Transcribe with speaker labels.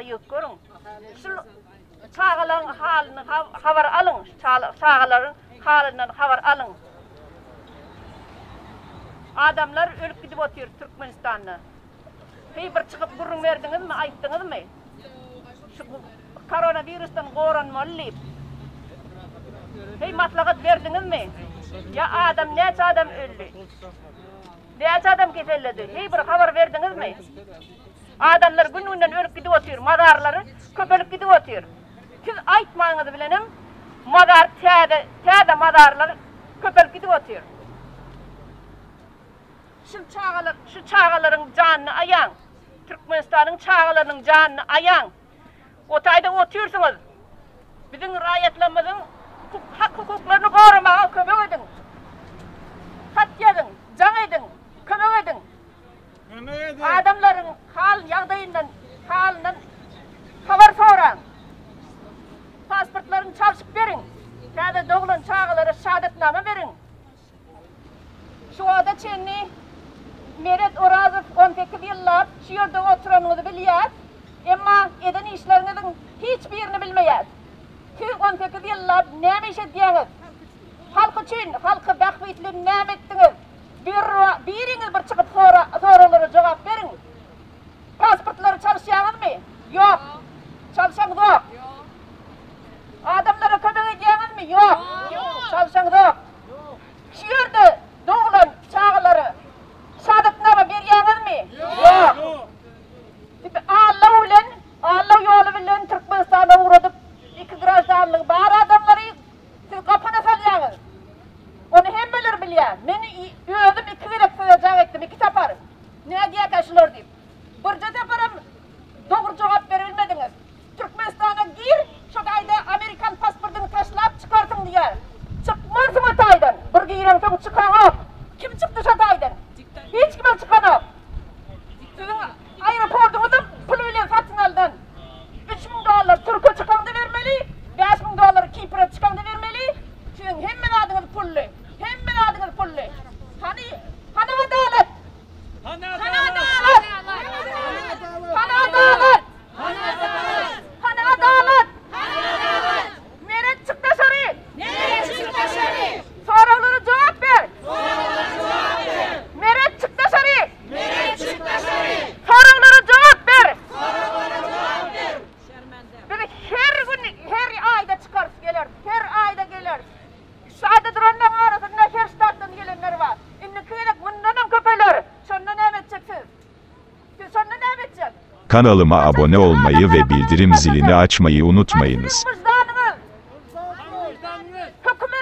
Speaker 1: yük görün. Şu çağaların halini haber alın. Çağaların halinden haber alın. Adamlar ölüp gidip oturuyor Türkmenistan'da. Hey bir çıkıp burun verdiniz mi, ayttınız mı? Şu koronavirüsten goranmalı. Hey maslahat verdiniz mi? Ya adam neçe adam öldü? Neçe adam kesildi? Hey bir haber verdiniz mi? Adamlar gününden ölüp gidip oturuyor, madarları köpelip gidip oturuyor. Siz aytmanızı bilenim, madar tede madarlar köpelip gidip oturuyor. Şu çağaların canını ayan, Türkmenistan'ın çağalarının canını ayan. Otayda oturuyorsunuz. Bizim rayetlerimizin hak hukuklarını korumaya kömek edin. Hat yedin, can edin, kömek edin. Adamların halinden haber soran. Pasportlarını çalışıp verin. Kâda doğulan çağalara şehadetname verin. Şu anda çenni Meret Orazov 18 yıllar şu yerde oturanını biliyat. Ama eden işlerinizin hiçbirini bilmeyat. Ki 18 yıllar neymiş ediyeniz? Halkı için, halkı bakvitli neyim ettiniz? Biriniz bir çıkıp soruları cevap verin. Pasportları çalışıyorsunuz mu? Yok. Çalışanız yok. Adamlara kömek ediyorsunuz mu? Yok. Çalışanız yok. Şu yerde doğulan çağları şehadetname veriyorsunuz mu? Yok. Allah yolu bilen Türkmenistan'a uğradıp iki grajdanlık bağır adamları siz kapına salıyorsunuz. Onu hemmeler biliyor. Beni özüm iki verip söyleyeceğim ettim, iki tapar. Ne diye kaşılır deyip. Burca taparım, doğru cevap verilmediniz. Türkmenistan'a gir, şu kayda Amerikan pasportunu taşlayıp çıkartın diye. Çıkmazsın o taydan. Bir giren çok çıkan yok. Kim çıktı şu taydan? Hiç kim çıkan yok. Sizin aeroportunuzun puluyla satın aldın. $3.000 Türk'e çıkan da vermeli, $5.000 Kipr'e çıkan da vermeli. Çünkü hemen adınız pullu, hemen adınız pullu. Hani adalet? Hani adalet? Hani adalet? Hani adalet? Meret çık dışarı. Soruları cevap ver. Meret çık dışarı. Soruları cevap ver. Böyle her gün, her ayda çıkarız gelir, her ayda gelir. Saadet Röndan arasında her stat'tan gelenler var. İnni kıyılık bundan köpeler. Sonra ne edeceksiniz? Sonra ne edecek?
Speaker 2: Kanalıma abone olmayı ve bildirim zilini açmayı unutmayınız.
Speaker 1: Hükümet